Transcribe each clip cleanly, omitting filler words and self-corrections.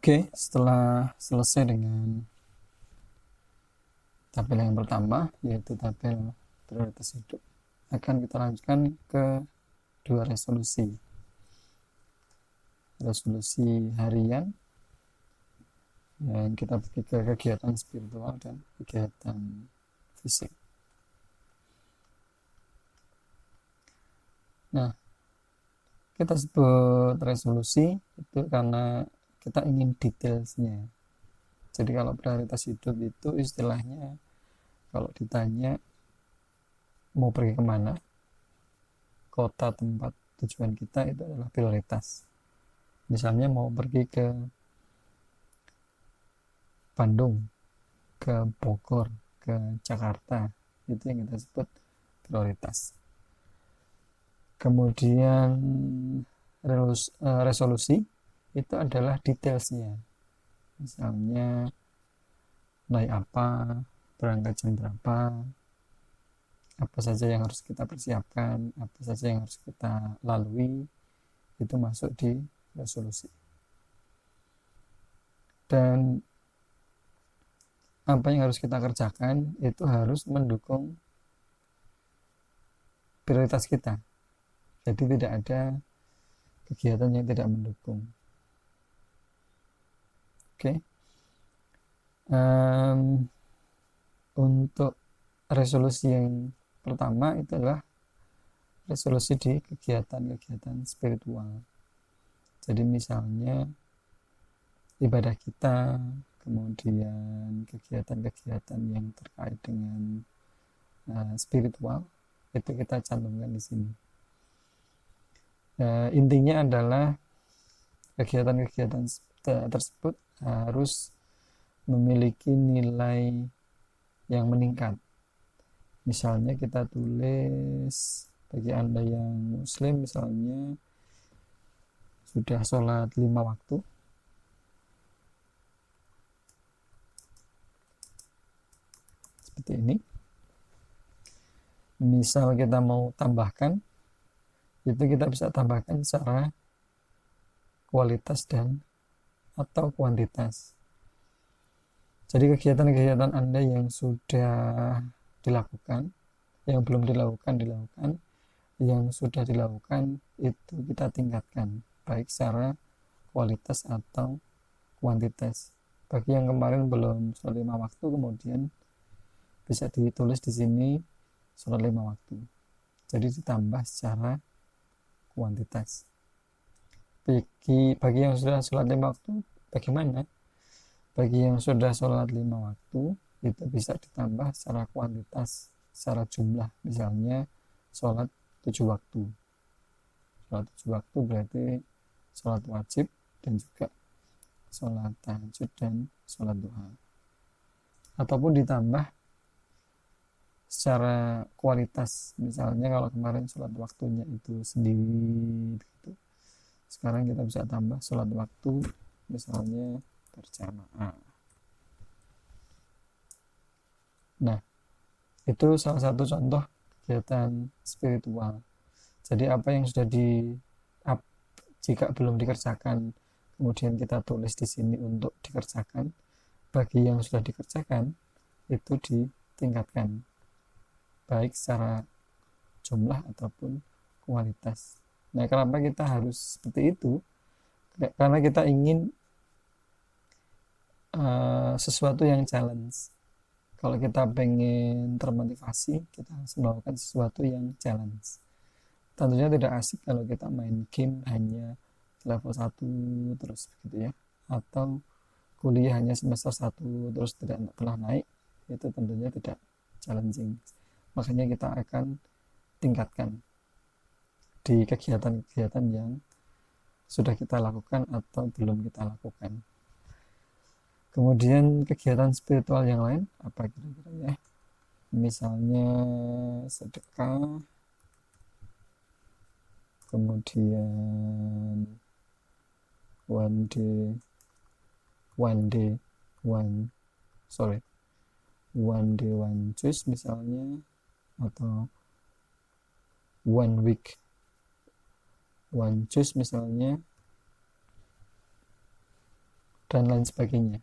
Oke, setelah selesai dengan tabel yang pertama, yaitu tabel prioritas hidup, akan kita lanjutkan ke dua resolusi. Resolusi harian, yang kita bagi ke kegiatan spiritual dan kegiatan fisik. Nah, kita sebut resolusi itu karena kita ingin detailsnya. Jadi kalau prioritas hidup itu istilahnya, kalau ditanya mau pergi kemana, kota tempat tujuan kita itu adalah prioritas. Misalnya mau pergi ke Bandung, ke Bogor, ke Jakarta, itu yang kita sebut prioritas. Kemudian resolusi itu adalah detailsnya. Misalnya naik apa, berangkat jam berapa, apa saja yang harus kita persiapkan, apa saja yang harus kita lalui, itu masuk di resolusi. Dan apa yang harus kita kerjakan itu harus mendukung prioritas kita. Jadi tidak ada kegiatan yang tidak mendukung. Oke. Untuk resolusi yang pertama itu adalah resolusi di kegiatan-kegiatan spiritual. Jadi misalnya ibadah kita, kemudian kegiatan-kegiatan yang terkait dengan spiritual, itu kita cantumkan di sini. Intinya adalah kegiatan-kegiatan tersebut harus memiliki nilai yang meningkat. Misalnya kita tulis bagi Anda yang muslim, misalnya sudah sholat 5 waktu, seperti ini. Misal kita mau tambahkan, itu kita bisa tambahkan secara kualitas dan atau kuantitas. Jadi kegiatan-kegiatan Anda yang sudah dilakukan, yang belum dilakukan, yang sudah dilakukan itu kita tingkatkan, baik secara kualitas atau kuantitas. Bagi yang kemarin belum sholat 5 waktu, kemudian bisa ditulis di sini sholat 5 waktu. Jadi ditambah secara kuantitas. Bagi yang sudah sholat 5 waktu, bagaimana? Bagi yang sudah sholat 5 waktu, itu bisa ditambah secara kuantitas, secara jumlah. Misalnya sholat 7 waktu. Sholat 7 waktu berarti sholat wajib dan juga sholat tahajud dan sholat duha. Ataupun ditambah secara kualitas. Misalnya kalau kemarin sholat waktunya itu sendiri, gitu. Sekarang kita bisa tambah sholat waktu misalnya berjamaah. Nah, itu salah satu contoh kegiatan spiritual. Jadi apa yang sudah jika belum dikerjakan, kemudian kita tulis di sini untuk dikerjakan. Bagi yang sudah dikerjakan, itu ditingkatkan, baik secara jumlah ataupun kualitas. Nah, kenapa kita harus seperti itu? Karena kita ingin sesuatu yang challenge. Kalau kita pengen termotivasi, kita harus melakukan sesuatu yang challenge. Tentunya tidak asik kalau kita main game hanya level 1 terus begitu ya, atau kuliah hanya semester 1 terus tidak pernah naik. Itu tentunya tidak challenging. Makanya kita akan tingkatkan di kegiatan-kegiatan yang sudah kita lakukan atau belum kita lakukan. Kemudian kegiatan spiritual yang lain apa kira-kira ya? Misalnya sedekah, kemudian one day one juice misalnya, atau one week one juice misalnya, dan lain sebagainya.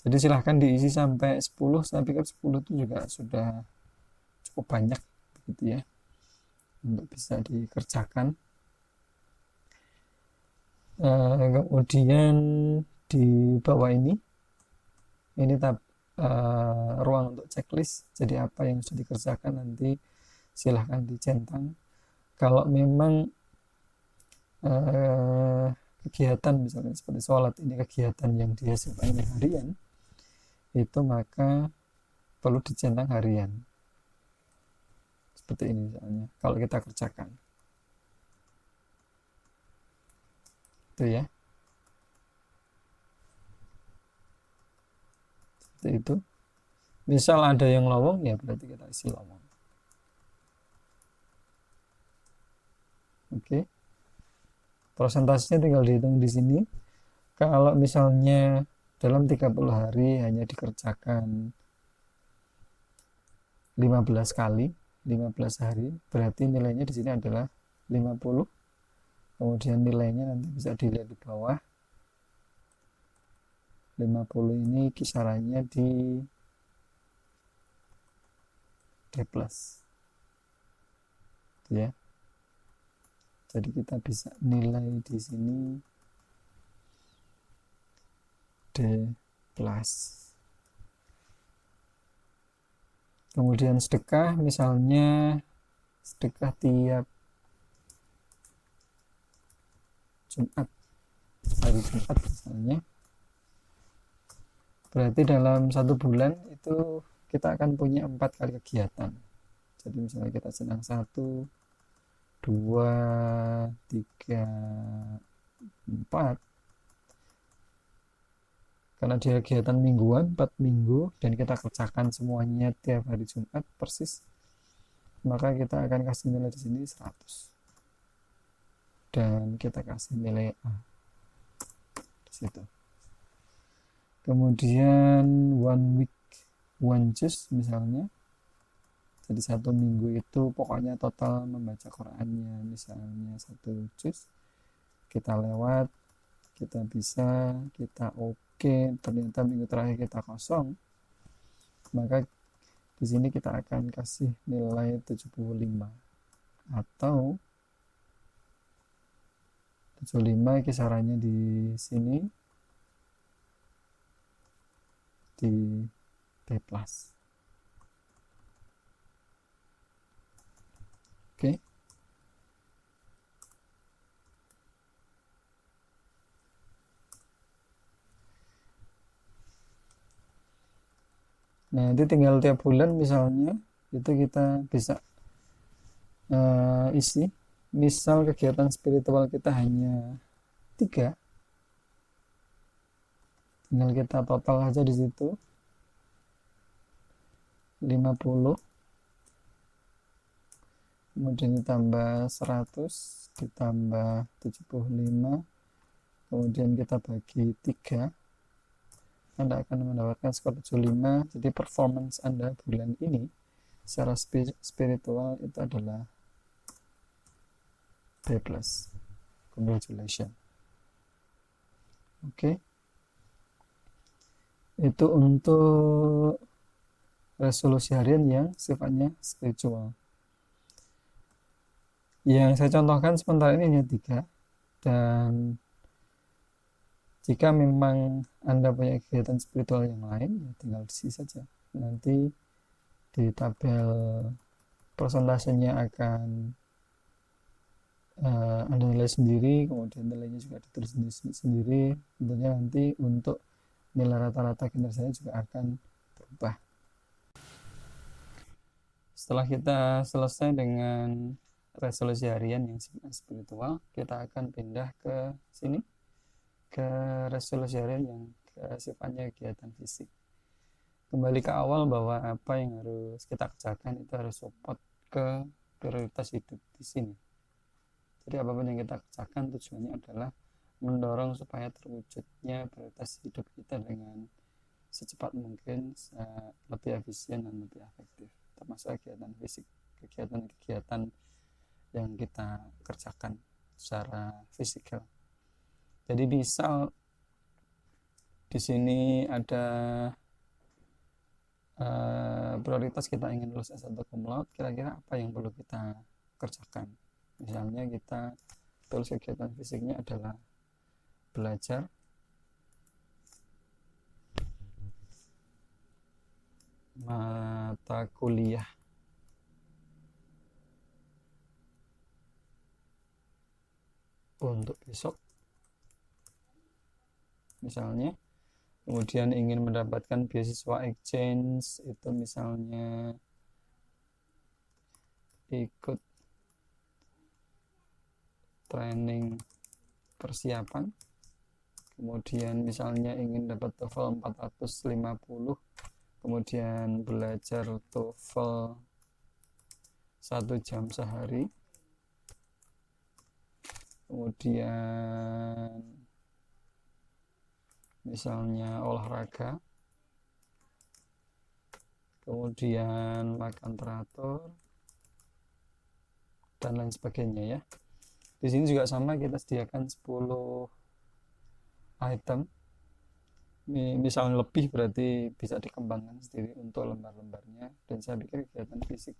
Jadi silahkan diisi sampai 10, saya pikir 10 itu juga sudah cukup banyak gitu ya untuk bisa dikerjakan. Kemudian di bawah ini ruang untuk checklist. Jadi apa yang sudah dikerjakan nanti silahkan dicentang. Kalau memang kegiatan misalnya seperti sholat ini kegiatan yang dia sifatnya harian, itu maka perlu dicentang harian. Seperti ini misalnya kalau kita kerjakan. Itu ya. Seperti itu. Misal ada yang lowong ya berarti kita isi lowong. Oke. Prosentasenya tinggal dihitung di sini. Kalau misalnya dalam 30 hari hanya dikerjakan 15 kali, 15 hari, berarti nilainya di sini adalah 50. Kemudian nilainya nanti bisa dilihat di bawah. 50 ini kisarannya di D+. Ya. Jadi kita bisa nilai di sini D+. Kemudian sedekah, misalnya sedekah tiap Jumat, hari Jumat misalnya, berarti dalam 1 bulan itu kita akan punya 4 kali kegiatan. Jadi misalnya kita senang 1, 2, 3, 4, karena dia kegiatan mingguan, 4 minggu, dan kita kerjakan semuanya tiap hari Jumat persis, maka kita akan kasih nilai di sini 100 dan kita kasih nilai A di situ. Kemudian 1 week 1 juz misalnya, jadi 1 minggu itu pokoknya total membaca Qurannya misalnya 1 juz, kita lewat, kita bisa, kita oke, ternyata minggu terakhir kita kosong, maka di sini kita akan kasih nilai 75 atau 75 kisarannya di sini di B+. Oke. Nah, itu tinggal tiap bulan misalnya itu kita bisa isi. Misal kegiatan spiritual kita hanya 3, tinggal kita total aja di situ 50, kemudian ditambah 100, ditambah 75, kemudian kita bagi 3, Anda akan mendapatkan skor 75. Jadi performance Anda bulan ini secara spiritual itu adalah B+. Congratulations. Oke. Itu untuk resolusi harian yang sifatnya spiritual. Yang saya contohkan sementara ini hanya 3, dan jika memang Anda punya kegiatan spiritual yang lain, ya tinggal diisi saja. Nanti di tabel persentasenya akan Anda nilai sendiri, kemudian nilainya juga ditulis sendiri. Tentunya nanti untuk nilai rata-rata kinerjanya juga akan berubah. Setelah kita selesai dengan resolusi harian yang spiritual, kita akan pindah ke sini, ke resolusi harian yang sifatnya kegiatan fisik. Kembali ke awal bahwa apa yang harus kita kerjakan itu harus support ke prioritas hidup di sini. Jadi apapun yang kita kerjakan tujuannya adalah mendorong supaya terwujudnya prioritas hidup kita dengan secepat mungkin, lebih efisien dan lebih efektif, termasuk kegiatan fisik, kegiatan yang kita kerjakan secara fisikal. Jadi misal di sini ada prioritas kita ingin lulus S1 cum laude, kira-kira apa yang perlu kita kerjakan? Misalnya kita tulis kegiatan fisiknya adalah belajar mata kuliah untuk besok misalnya, kemudian ingin mendapatkan beasiswa exchange itu misalnya ikut training persiapan, kemudian misalnya ingin dapat TOEFL 450, kemudian belajar TOEFL 1 jam sehari, kemudian misalnya olahraga, kemudian makan teratur, dan lain sebagainya ya. Di sini juga sama, kita sediakan 10 item. Misalnya lebih berarti bisa dikembangkan sendiri untuk lembar-lembarnya, dan saya pikir kegiatan fisik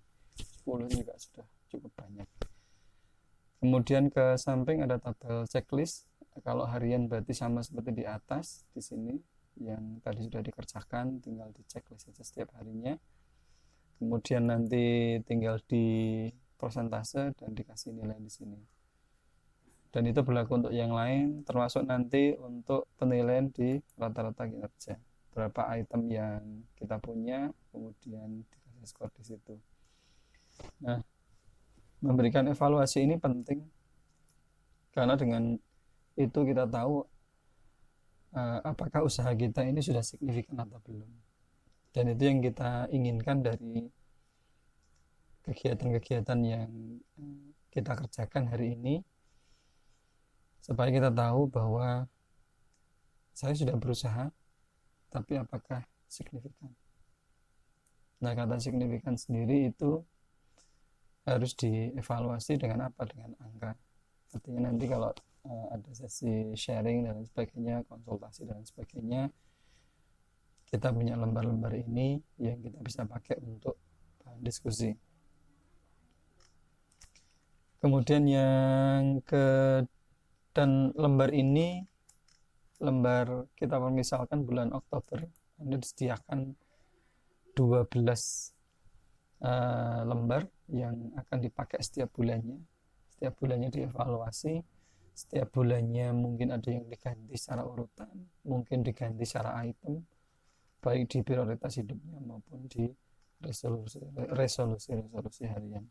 10 juga sudah cukup banyak. Kemudian ke samping ada tabel checklist. Kalau harian berarti sama seperti di atas di sini, yang tadi sudah dikerjakan, tinggal di checklist saja setiap harinya. Kemudian nanti tinggal di persentase dan dikasih nilai di sini. Dan itu berlaku untuk yang lain, termasuk nanti untuk penilaian di rata-rata kinerja. Berapa item yang kita punya, kemudian dikasih skor di situ. Nah, memberikan evaluasi ini penting karena dengan itu kita tahu apakah usaha kita ini sudah signifikan atau belum. Dan itu yang kita inginkan dari kegiatan-kegiatan yang kita kerjakan hari ini, supaya kita tahu bahwa saya sudah berusaha, tapi apakah signifikan. Nah, kata signifikan sendiri itu harus dievaluasi dengan apa? Dengan angka. Artinya nanti kalau ada sesi sharing dan sebagainya, konsultasi dan sebagainya, kita punya lembar-lembar ini yang kita bisa pakai untuk bahan diskusi. Kemudian yang dan lembar ini, lembar kita misalkan bulan Oktober, Anda disediakan 12 lembar yang akan dipakai setiap bulannya. Setiap bulannya dievaluasi, setiap bulannya mungkin ada yang diganti secara urutan, mungkin diganti secara item, baik di prioritas hidupnya maupun di resolusi harian.